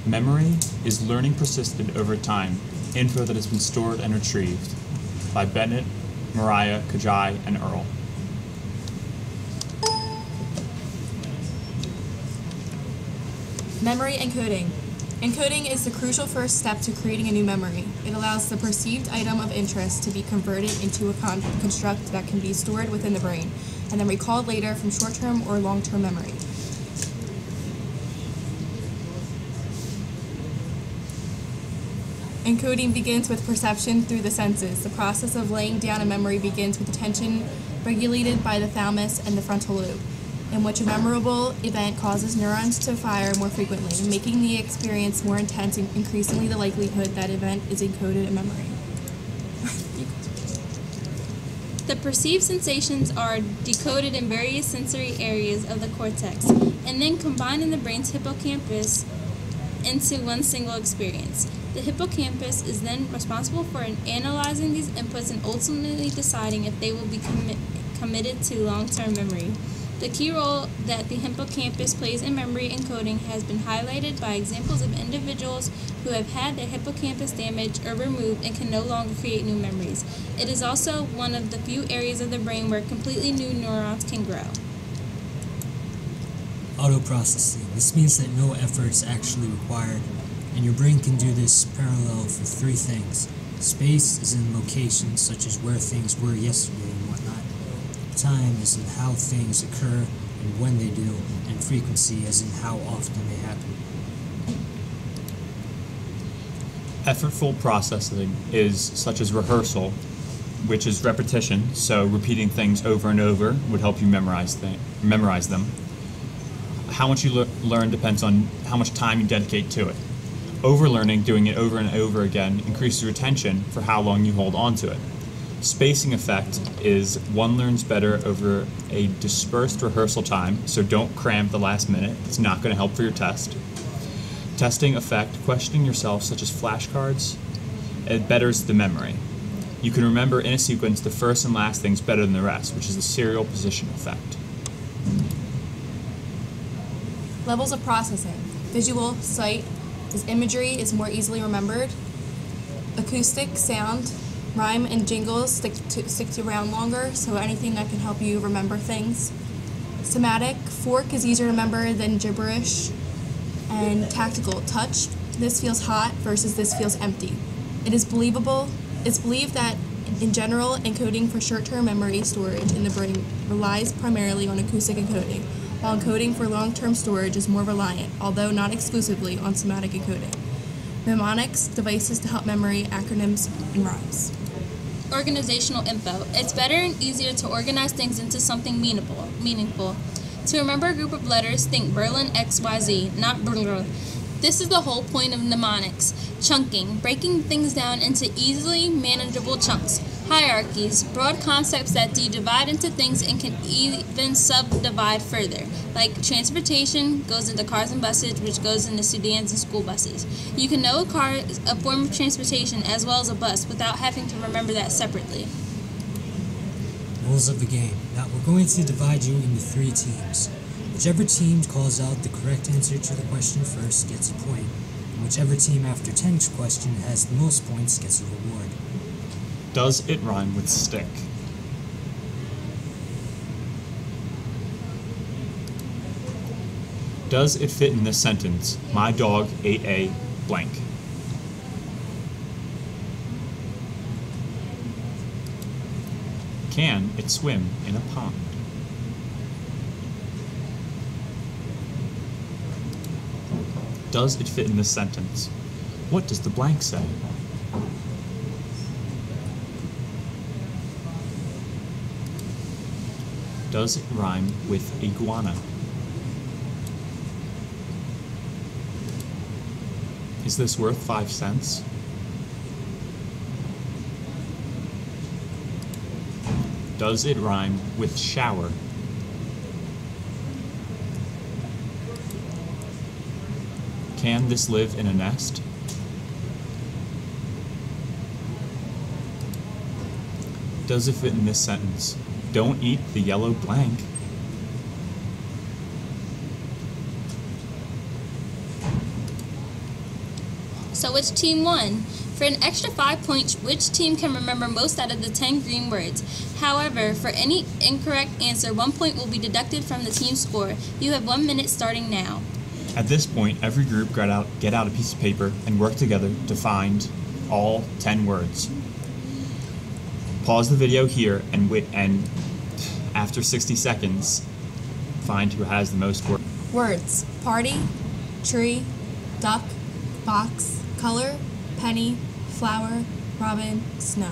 Memory is learning persistent over time, info that has been stored and retrieved. By Bennett, Mariah, Kajai, and Earl. Memory encoding. Encoding is the crucial first step to creating a new memory. It allows the perceived item of interest to be converted into a construct that can be stored within the brain, and then recalled later from short-term or long-term memory. Encoding begins with perception through the senses. The process of laying down a memory begins with attention regulated by the thalamus and the frontal lobe, in which a memorable event causes neurons to fire more frequently, making the experience more intense and increasingly the likelihood that event is encoded in memory. The perceived sensations are decoded in various sensory areas of the cortex and then combined in the brain's hippocampus into one single experience. The hippocampus is then responsible for analyzing these inputs and ultimately deciding if they will be committed to long-term memory. The key role that the hippocampus plays in memory encoding has been highlighted by examples of individuals who have had their hippocampus damaged or removed and can no longer create new memories. It is also one of the few areas of the brain where completely new neurons can grow. Autoprocessing. This means that no effort is actually required, and your brain can do this parallel for three things. Space is in locations such as where things were yesterday and whatnot. Time is in how things occur and when they do, and frequency as in how often they happen. Effortful processing is such as rehearsal, which is repetition, so repeating things over and over would help you memorize them. How much you learn depends on how much time you dedicate to it. Overlearning, doing it over and over again, increases retention for how long you hold on to it. Spacing effect is one learns better over a dispersed rehearsal time, so don't cram at the last minute. It's not going to help for your test. Testing effect, questioning yourself, such as flashcards, it betters the memory. You can remember in a sequence the first and last things better than the rest, which is the serial position effect. Levels of processing. Visual, sight, as imagery is more easily remembered. Acoustic, sound, rhyme and jingles stick around longer, so anything that can help you remember things. Somatic, fork is easier to remember than gibberish. And tactical, touch, this feels hot versus this feels empty. It's believed that in general, encoding for short-term memory storage in the brain relies primarily on acoustic encoding, while encoding for long-term storage is more reliant, although not exclusively, on somatic encoding. Mnemonics, devices to help memory, acronyms, and rhymes. Organizational info. It's better and easier to organize things into something meaningful. To remember a group of letters, think Berlin XYZ, not Berlin. This is the whole point of mnemonics. Chunking, breaking things down into easily manageable chunks. Hierarchies, broad concepts that you divide into things and can even subdivide further. Like transportation goes into cars and buses, which goes into sedans and school buses. You can know a car is a form of transportation as well as a bus without having to remember that separately. Rules of the game. Now we're going to divide you into 3 teams. Whichever team calls out the correct answer to the question first gets a point, and whichever team after 10th question has the most points gets a reward. Does it rhyme with stick? Does it fit in this sentence? My dog ate a blank. Can it swim in a pond? Does it fit in this sentence? What does the blank say? Does it rhyme with iguana? Is this worth 5 cents? Does it rhyme with shower? Can this live in a nest? Does it fit in this sentence? Don't eat the yellow blank. So which team won? For an extra 5 points, which team can remember most out of the 10 green words? However, for any incorrect answer, 1 point will be deducted from the team score. You have 1 minute starting now. At this point, every group get out a piece of paper and work together to find all 10 words. Pause the video here and after 60 seconds, find who has the most words. Words: party, tree, duck, box, color, penny, flower, robin, snow.